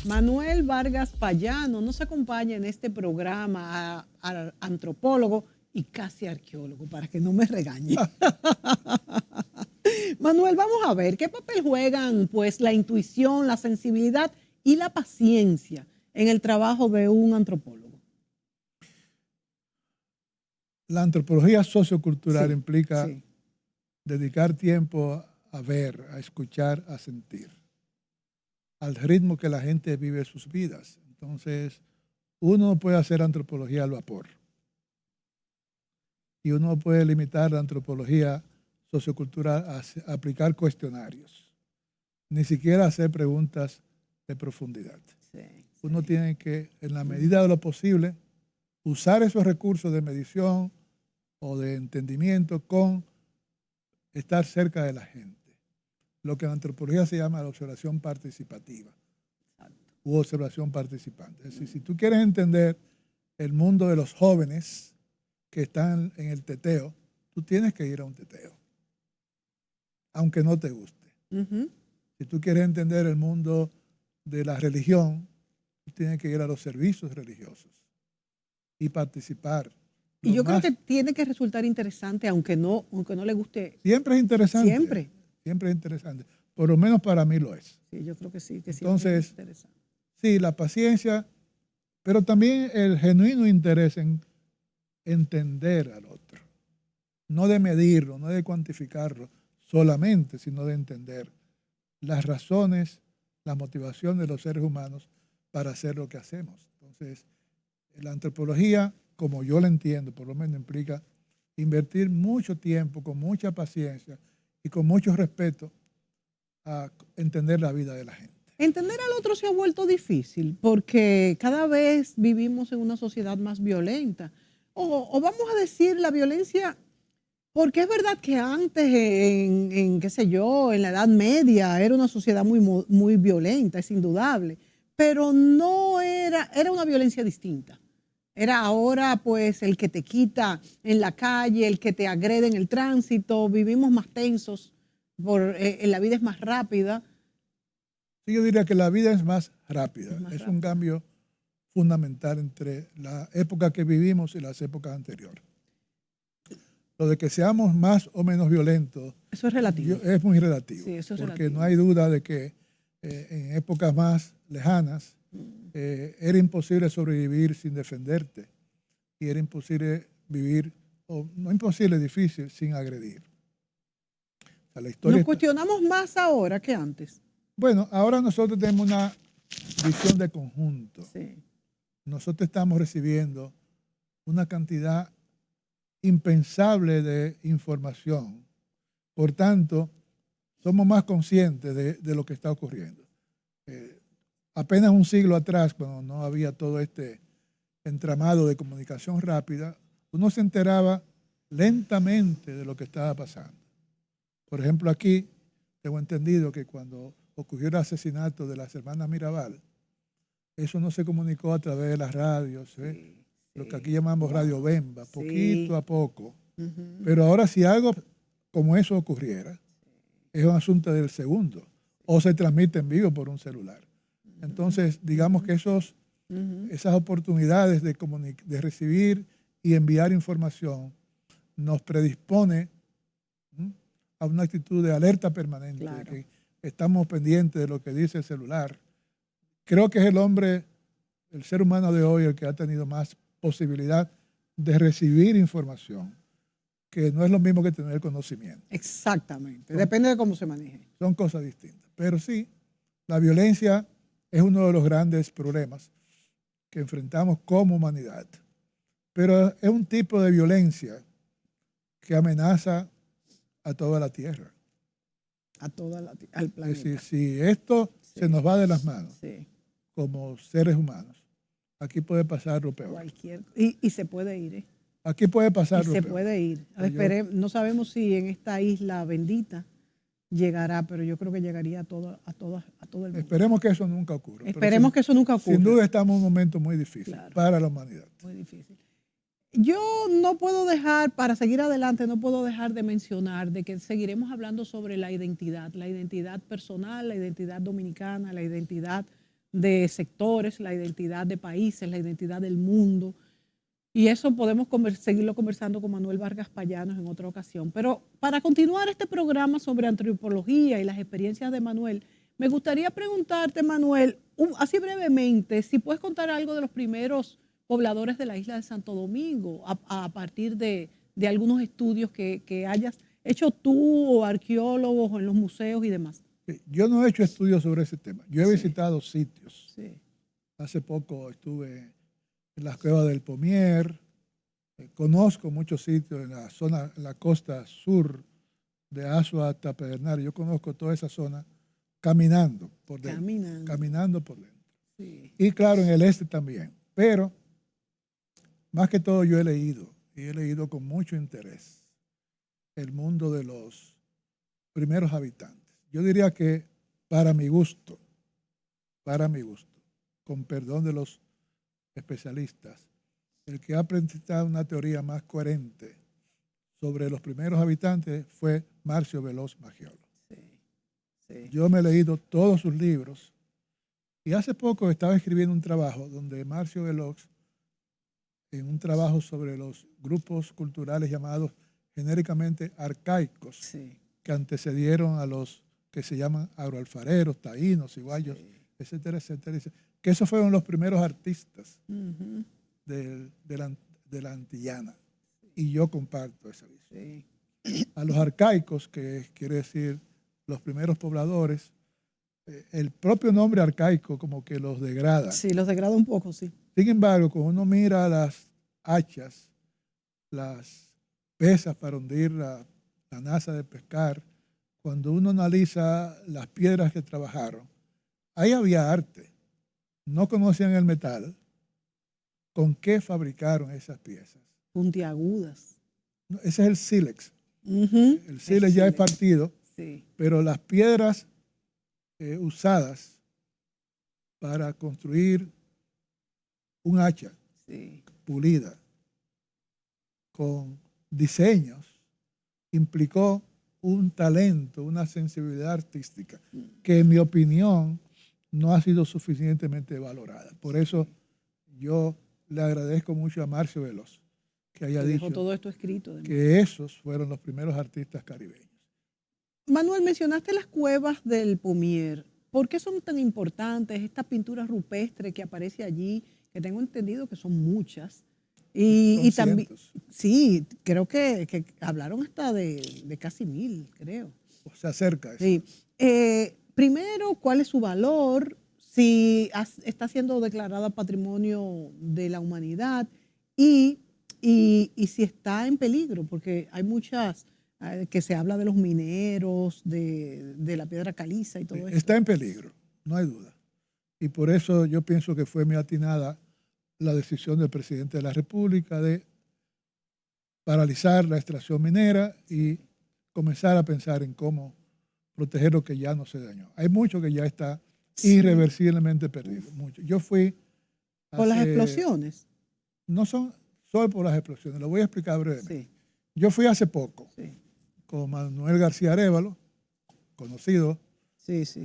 Manuel Vargas Payano nos acompaña en este programa, antropólogo y casi arqueólogo, para que no me regañe. Manuel, vamos a ver, ¿qué papel juegan pues la intuición, la sensibilidad y la paciencia en el trabajo de un antropólogo? La antropología sociocultural implica sí. dedicar tiempo a ver, a escuchar, a sentir, al ritmo que la gente vive sus vidas. Entonces, uno no puede hacer antropología al vapor. Y uno no puede limitar la antropología sociocultural a aplicar cuestionarios, ni siquiera hacer preguntas de profundidad. Uno tiene que, en la medida de lo posible, usar esos recursos de medición o de entendimiento con estar cerca de la gente. Lo que en antropología se llama la observación participativa u observación participante. Es decir, si tú quieres entender el mundo de los jóvenes que están en el teteo, tú tienes que ir a un teteo, aunque no te guste. Si tú quieres entender el mundo de la religión, tú tienes que ir a los servicios religiosos y participar. Y yo creo que tiene que resultar interesante, aunque no le guste. Siempre es interesante. Siempre. Siempre es interesante. Por lo menos para mí lo es. Sí, yo creo que sí. Que entonces, es interesante. Sí, la paciencia, pero también el genuino interés en entender al otro. No de medirlo, no de cuantificarlo solamente, sino de entender las razones, la motivación de los seres humanos para hacer lo que hacemos. Entonces, la antropología, como yo la entiendo, por lo menos implica invertir mucho tiempo, con mucha paciencia y con mucho respeto a entender la vida de la gente. Entender al otro se ha vuelto difícil porque cada vez vivimos en una sociedad más violenta. O vamos a decir la violencia, porque es verdad que antes, qué sé yo, en la Edad Media era una sociedad muy violenta, es indudable, pero no era una violencia distinta. Era ahora pues el que te quita en la calle, el que te agrede en el tránsito, vivimos más tensos, la vida es más rápida. Sí, yo diría que la vida es más rápida. Es un cambio fundamental entre la época que vivimos y las épocas anteriores. Lo de que seamos más o menos violentos. Eso es relativo. Es muy relativo. Sí, eso es porque relativo. no hay duda de que en épocas más lejanas era imposible sobrevivir sin defenderte. Y era imposible vivir, o no imposible, difícil, sin agredir. O sea, la historia Nos cuestionamos más ahora que antes. Bueno, ahora nosotros tenemos una visión de conjunto. Sí. Nosotros estamos recibiendo una cantidad impensable de información. Por tanto, somos más conscientes de lo que está ocurriendo. Apenas un siglo atrás, cuando no había todo este entramado de comunicación rápida, uno se enteraba lentamente de lo que estaba pasando. Por ejemplo, aquí tengo entendido que cuando ocurrió el asesinato de las hermanas Mirabal, eso no se comunicó a través de las radios, lo que aquí llamamos Radio Bemba, poquito a poco. Pero ahora si algo como eso ocurriera, es un asunto del segundo, o se transmite en vivo por un celular. Entonces, digamos que esas oportunidades de recibir y enviar información nos predispone a una actitud de alerta permanente, de que estamos pendientes de lo que dice el celular. Creo que es el ser humano de hoy, el que ha tenido más posibilidad de recibir información, que no es lo mismo que tener conocimiento. Exactamente, depende de cómo se maneje. Son cosas distintas. Pero sí, la violencia es uno de los grandes problemas que enfrentamos como humanidad. Pero es un tipo de violencia que amenaza a toda la Tierra. Al planeta. Es decir, si esto se nos va de las manos como seres humanos, aquí puede pasar lo peor. Y se puede ir. Aquí puede pasar lo peor. Se puede ir. No sabemos si en esta isla bendita llegará, pero yo creo que llegaría a todo el mundo. Esperemos que eso nunca ocurra. Esperemos que eso nunca ocurra. Sin duda estamos en un momento muy difícil para la humanidad. Muy difícil. Yo no puedo dejar, para seguir adelante, no puedo dejar de mencionar de que seguiremos hablando sobre la identidad personal, la identidad dominicana, la identidad de sectores, la identidad de países, la identidad del mundo. Y eso podemos seguirlo conversando con Manuel Vargas Payanos en otra ocasión. Pero para continuar este programa sobre antropología y las experiencias de Manuel, me gustaría preguntarte, Manuel, así brevemente, si puedes contar algo de los primeros pobladores de la isla de Santo Domingo, a partir de algunos estudios que hayas hecho tú o arqueólogos o en los museos y demás. Yo no he hecho estudios sobre ese tema. Yo he Sí. visitado sitios. Sí. Hace poco estuve en las cuevas del Pomier. Conozco muchos sitios en la zona, en la costa sur de Azua hasta Pedernales. Yo conozco toda esa zona caminando por dentro. Caminando por dentro. Sí. Y claro, en el este también. Pero, más que todo, yo he leído, y he leído con mucho interés, el mundo de los primeros habitantes. Yo diría que, para mi gusto, con perdón de los especialistas, el que ha presentado una teoría más coherente sobre los primeros habitantes fue Marcio Veloz Maggiolo. Sí, sí. Yo me he leído todos sus libros y hace poco estaba escribiendo un trabajo donde Marcio Veloz, en un trabajo sobre los grupos culturales llamados genéricamente arcaicos, Sí. que antecedieron a los que se llaman agroalfareros, taínos, ciguayos, sí, etcétera, etcétera, que esos fueron los primeros artistas de la antillana. Y yo comparto esa visión. Sí. A los arcaicos, que quiere decir los primeros pobladores, el propio nombre arcaico como que los degrada. Sí, los degrada un poco, sí. Sin embargo, cuando uno mira las hachas, las pesas para hundir la nasa de pescar, cuando uno analiza las piedras que trabajaron, ahí había arte. No conocían el metal. ¿Con qué fabricaron esas piezas? Puntiagudas. Ese es el sílex. El sílex ya es partido, sí, pero las piedras usadas para construir un hacha, sí, pulida, con diseños, implicó un talento, una sensibilidad artística que, en mi opinión, no ha sido suficientemente valorada. Por eso yo le agradezco mucho a Marcio Veloz que haya dicho todo esto escrito que esos fueron los primeros artistas caribeños. Manuel, mencionaste las cuevas del Pomier. ¿Por qué son tan importantes estas pinturas rupestres que aparece allí? Que tengo entendido que son muchas. Y también, sí, creo que hablaron hasta de casi 1000, creo. O sea, cerca. Sí. Primero, ¿cuál es su valor? Si está siendo declarada Patrimonio de la Humanidad y si está en peligro, porque hay muchas que se habla de los mineros, de la piedra caliza y todo eso. Está en peligro, no hay duda. Y por eso yo pienso que fue muy atinada la decisión del presidente de la República de paralizar la extracción minera y comenzar a pensar en cómo proteger lo que ya no se dañó. Hay mucho que ya está irreversiblemente perdido. Mucho. Yo fui... ¿Por las explosiones? No son solo por las explosiones, lo voy a explicar brevemente. Sí. Yo fui hace poco con Manuel García Arévalo, conocido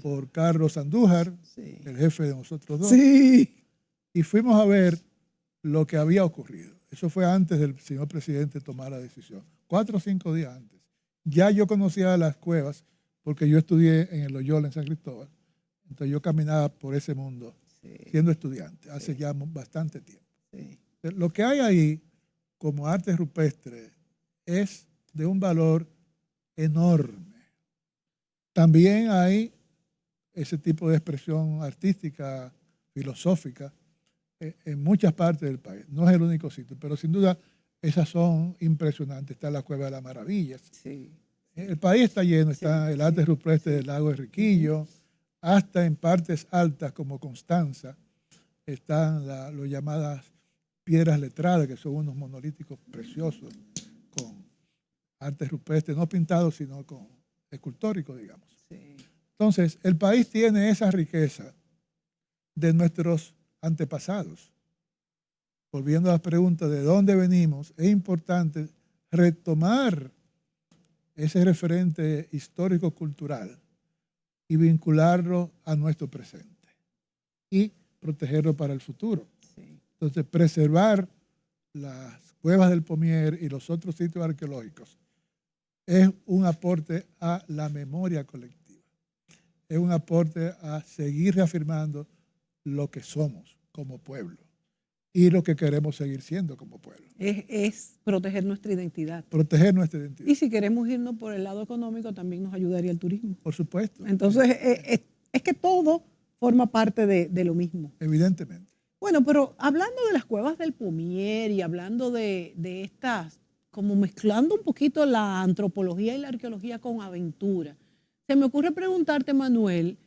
por Carlos Andújar, el jefe de nosotros dos. Y fuimos a ver lo que había ocurrido. Eso fue antes del señor presidente tomar la decisión, 4 o 5 días antes. Ya yo conocía las cuevas porque yo estudié en el Loyola en San Cristóbal. Entonces yo caminaba por ese mundo siendo estudiante hace ya bastante tiempo. Lo que hay ahí como arte rupestre es de un valor enorme. También hay ese tipo de expresión artística, filosófica, en muchas partes del país. No es el único sitio, pero sin duda esas son impresionantes. Está la Cueva de las Maravillas. El país está lleno, está el arte rupestre del lago de Riquillo, hasta en partes altas como Constanza están las llamadas piedras letradas, que son unos monolíticos preciosos con arte rupestre, no pintados, sino con escultórico, digamos. Entonces, el país tiene esa riqueza de nuestros antepasados. Volviendo a la pregunta de dónde venimos, es importante retomar ese referente histórico-cultural y vincularlo a nuestro presente. y protegerlo para el futuro. Sí. Entonces, preservar las cuevas del Pomier y los otros sitios arqueológicos es un aporte a la memoria colectiva. Es un aporte a seguir reafirmando lo que somos como pueblo y lo que queremos seguir siendo como pueblo. Es proteger nuestra identidad. Proteger nuestra identidad. Y si queremos irnos por el lado económico, también nos ayudaría el turismo. Por supuesto. Entonces, es que todo forma parte de lo mismo. Evidentemente. Bueno, pero hablando de las cuevas del Pomier y hablando de estas, como mezclando un poquito la antropología y la arqueología con aventura, se me ocurre preguntarte, Manuel,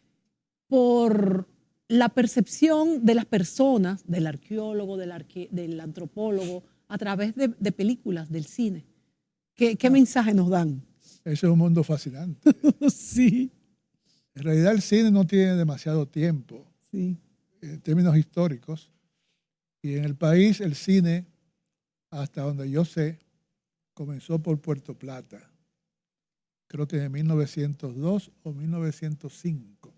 por la percepción de las personas, del arqueólogo, del antropólogo, a través de películas, del cine. ¿Qué mensaje nos dan? Ese es un mundo fascinante. Sí. En realidad el cine no tiene demasiado tiempo, Sí. en términos históricos, y en el país el cine, hasta donde yo sé, comenzó por Puerto Plata, creo que en 1902 o 1905.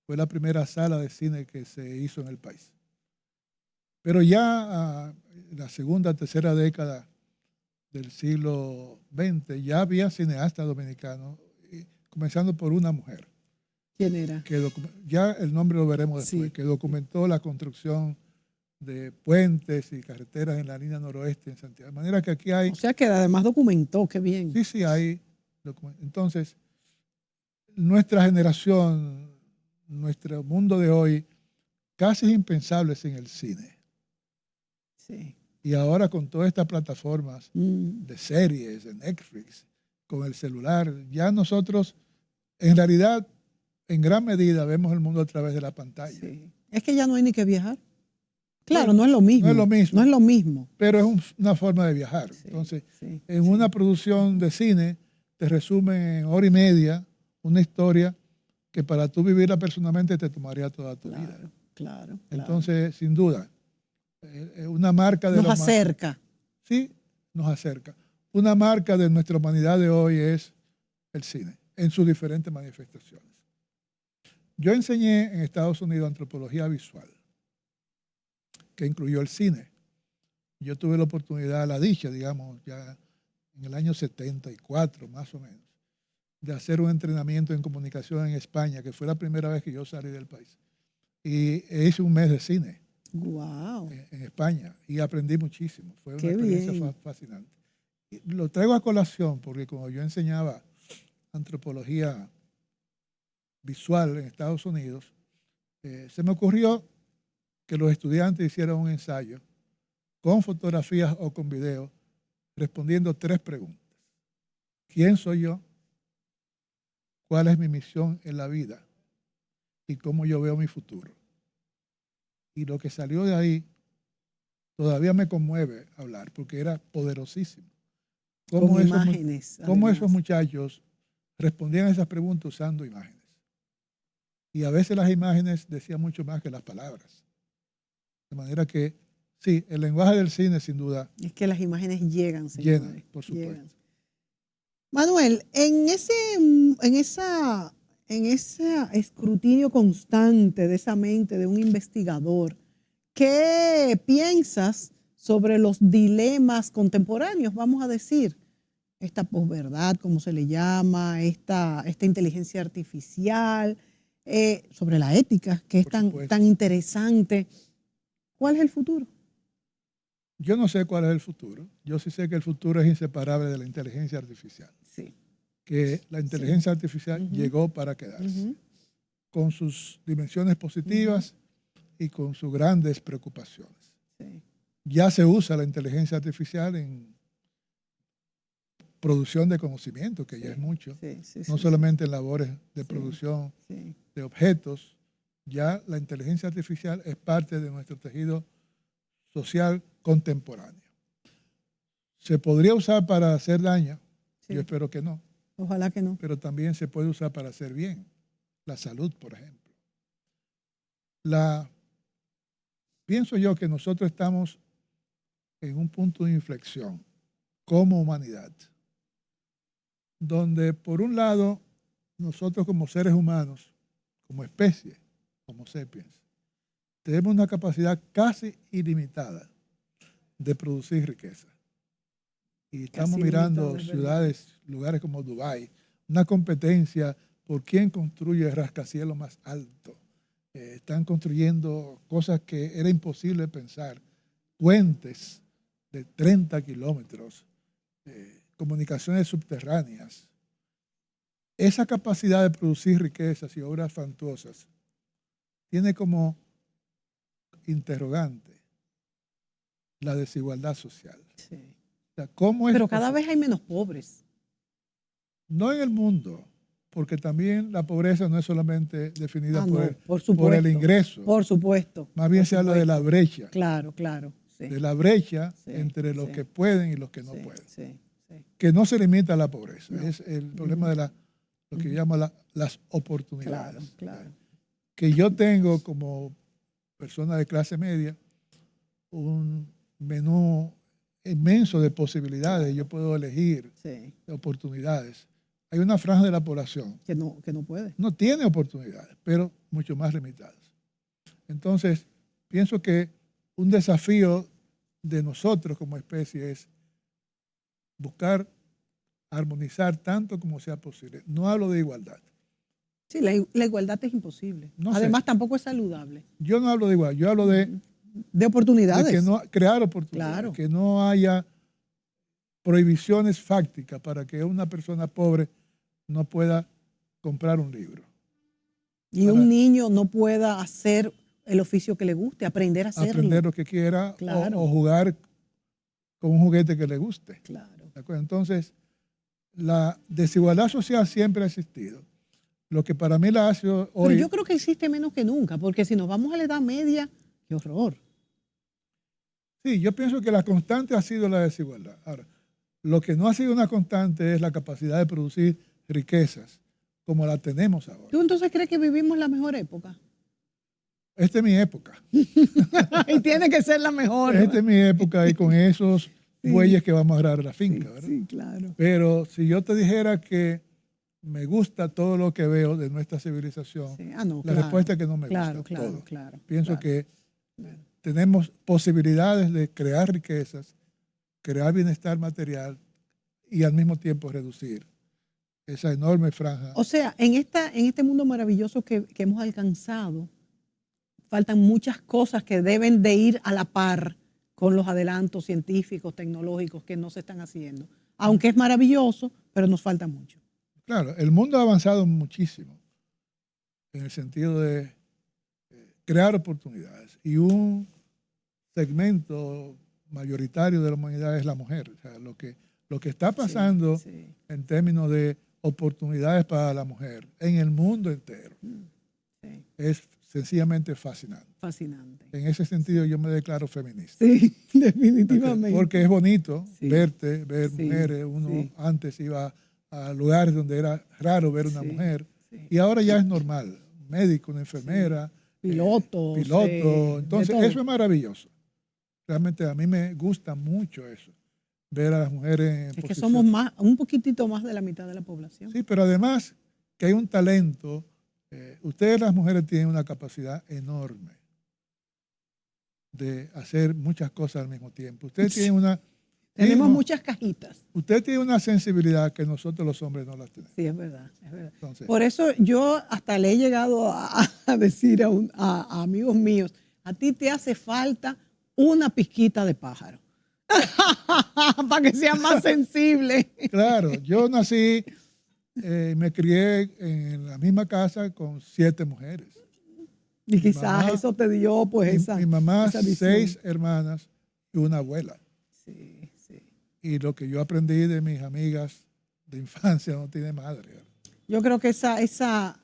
Fue la primera sala de cine que se hizo en el país. Pero ya en la segunda, tercera década del siglo XX ya había cineastas dominicanos, comenzando por una mujer. ¿Quién era? Ya el nombre lo veremos después, Sí. que documentó la construcción de puentes y carreteras en la línea noroeste en Santiago. De manera que aquí hay... O sea que además documentó, qué bien. Sí, hay documentos. Entonces, nuestra generación, nuestro mundo de hoy, casi es impensable sin el cine. Sí. Y ahora con todas estas plataformas de series, de Netflix, con el celular, ya nosotros, en realidad, en gran medida vemos el mundo a través de la pantalla. Sí. Es que ya no hay ni que viajar. Claro, Bueno, no es lo mismo. No es lo mismo. No es lo mismo. Pero es una forma de viajar. Sí, Entonces, sí, en una producción de cine, te resumen en hora y media una historia que para tú vivirla personalmente te tomaría toda tu vida. Claro. Entonces, sin duda, una marca de nos acerca. Sí, nos acerca. Una marca de nuestra humanidad de hoy es el cine, en sus diferentes manifestaciones. Yo enseñé en Estados Unidos antropología visual, que incluyó el cine. Yo tuve la oportunidad, la dicha, digamos, ya en el año 74, más o menos, de hacer un entrenamiento en comunicación en España, que fue la primera vez que yo salí del país. Y hice un mes de cine. Wow. En España, y aprendí muchísimo. Fue una Qué experiencia bien. fascinante. Y lo traigo a colación porque como yo enseñaba antropología visual en Estados Unidos, se me ocurrió que los estudiantes hicieran un ensayo con fotografías o con video respondiendo 3 preguntas. ¿Quién soy yo? ¿Cuál es mi misión en la vida? ¿Y cómo yo veo mi futuro? Y lo que salió de ahí todavía me conmueve hablar porque era poderosísimo. Con imágenes. Cómo esos muchachos respondían a esas preguntas usando imágenes. Y a veces las imágenes decían mucho más que las palabras. De manera que, sí, el lenguaje del cine, sin duda. Es que las imágenes llegan, señores. Llenan, por supuesto. Llegan. Manuel, en ese escrutinio constante de esa mente de un investigador, ¿qué piensas sobre los dilemas contemporáneos, vamos a decir? Esta posverdad, como se le llama, esta inteligencia artificial, sobre la ética, que es tan interesante. ¿Cuál es el futuro? Yo no sé cuál es el futuro. Yo sí sé que el futuro es inseparable de la inteligencia artificial. Sí. Que la inteligencia artificial llegó para quedarse, con sus dimensiones positivas y con sus grandes preocupaciones. Sí. Ya se usa la inteligencia artificial en producción de conocimiento, que ya es mucho, no solamente en labores de producción de objetos, ya la inteligencia artificial es parte de nuestro tejido social contemporáneo. ¿Se podría usar para hacer daño? Yo espero que no. Ojalá que no. Pero también se puede usar para hacer bien. La salud, por ejemplo. Pienso yo que nosotros estamos en un punto de inflexión como humanidad, donde por un lado nosotros como seres humanos, como especie, como sapiens, tenemos una capacidad casi ilimitada de producir riqueza. Y estamos Casi mirando ilimitada, es ciudades, lugares como Dubái, una competencia por quién construye el rascacielos más alto. Están construyendo cosas que era imposible pensar, puentes de 30 kilómetros, comunicaciones subterráneas. Esa capacidad de producir riquezas y obras fastuosas tiene como interrogante la desigualdad social. Sí. O sea, ¿cómo es Pero cada posible? vez hay menos pobres. No en el mundo, porque también la pobreza no es solamente definida Ah, por, no, el, por por el supuesto. ingreso. Por supuesto. Más bien por se habla de la supuesto. brecha. Claro, claro. Sí, De la brecha sí, entre los sí, que pueden y los que no sí, pueden. sí, sí. Que no se limita a la pobreza. No. Es el problema de lo que yo llamo las oportunidades. Claro, claro. Que yo tengo como persona de clase media un menú inmenso de posibilidades. Claro. Yo puedo elegir Sí. oportunidades. Hay una franja de la población Que no puede. no tiene oportunidades, pero mucho más limitadas. Entonces, pienso que un desafío de nosotros como especie es buscar armonizar tanto como sea posible. No hablo de igualdad. Sí, la igualdad es imposible. No Además, sé. tampoco es saludable. Yo no hablo de igualdad, yo hablo de De oportunidades. que no crear oportunidades, Claro. que no haya prohibiciones fácticas para que una persona pobre no pueda comprar un libro. Y un niño no pueda hacer el oficio que le guste, aprender a hacerlo. Aprender lo que quiera Claro. o jugar con un juguete que le guste. Claro. ¿De acuerdo? Entonces, la desigualdad social siempre ha existido. Lo que para mí la hace hoy... Pero yo creo que existe menos que nunca, porque si nos vamos a la Edad Media, qué horror. Sí, yo pienso que la constante ha sido la desigualdad. Ahora, lo que no ha sido una constante es la capacidad de producir riquezas como la tenemos ahora. ¿Tú entonces crees que vivimos la mejor época? Esta es mi época. Y tiene que ser la mejor. Esta es mi época y con esos bueyes que vamos a arar la finca, ¿verdad? Sí, claro. Pero si yo te dijera que me gusta todo lo que veo de nuestra civilización, Sí. Ah, no, la respuesta es que no me gusta todo. Claro. Pienso que tenemos posibilidades de crear riquezas, crear bienestar material y al mismo tiempo reducir esa enorme franja. O sea, en este mundo maravilloso que hemos alcanzado, faltan muchas cosas que deben de ir a la par con los adelantos científicos, tecnológicos que no se están haciendo. Aunque es maravilloso, pero nos falta mucho. Claro, el mundo ha avanzado muchísimo en el sentido de crear oportunidades y un segmento mayoritario de la humanidad es la mujer. O sea, lo que está pasando en términos de oportunidades para la mujer en el mundo entero es sencillamente fascinante. Fascinante. En ese sentido yo me declaro feminista. Sí, definitivamente. Porque es bonito ver mujeres. Uno antes iba a lugares donde era raro ver una mujer y ahora ya es normal. Un médico, una enfermera, piloto. Entonces eso es maravilloso. Realmente a mí me gusta mucho eso. Ver a las mujeres en posición. Que somos un poquitito más de la mitad de la población. Sí, pero además que hay un talento. Ustedes las mujeres tienen una capacidad enorme de hacer muchas cosas al mismo tiempo. Ustedes tienen una... Tenemos muchas cajitas. Usted tiene una sensibilidad que nosotros los hombres no la tenemos. Sí, es verdad, es verdad. Entonces, por eso yo hasta le he llegado a decir a amigos míos, a ti te hace falta una pizquita de pájaro. Para que sea más sensible. Claro, yo nací, me crié en la misma casa con 7 mujeres. Y quizás eso te dio pues mi mamá, esa 6 hermanas y una abuela. Sí. Y lo que yo aprendí de mis amigas de infancia no tiene madre. Yo creo que esa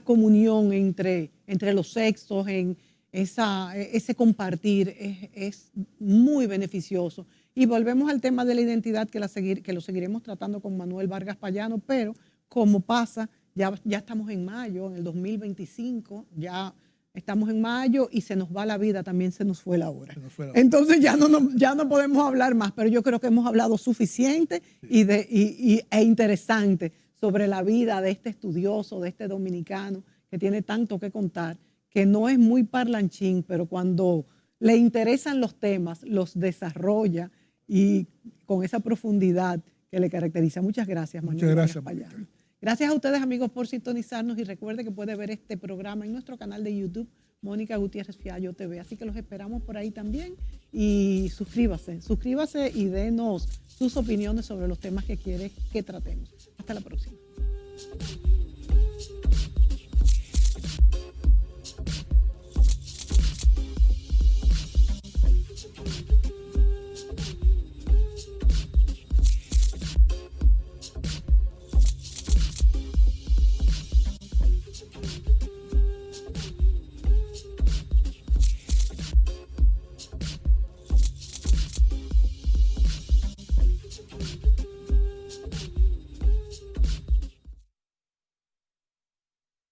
comunión entre los sexos, en ese compartir es muy beneficioso. Y volvemos al tema de la identidad que lo seguiremos tratando con Manuel Vargas Payano, pero como pasa, ya estamos en mayo, en el 2025, ya estamos en mayo y se nos va la vida, también se nos fue la hora. Entonces ya no podemos hablar más, pero yo creo que hemos hablado suficiente e interesante sobre la vida de este estudioso, de este dominicano que tiene tanto que contar, que no es muy parlanchín, pero cuando le interesan los temas, los desarrolla y con esa profundidad que le caracteriza. Muchas gracias, Manuel. Muchas gracias, Vargas Mónica. Payán. Gracias a ustedes, amigos, por sintonizarnos y recuerde que puede ver este programa en nuestro canal de YouTube, Mónica Gutiérrez Fiallo TV. Así que los esperamos por ahí también y suscríbase y denos sus opiniones sobre los temas que quiere que tratemos. Hasta la próxima.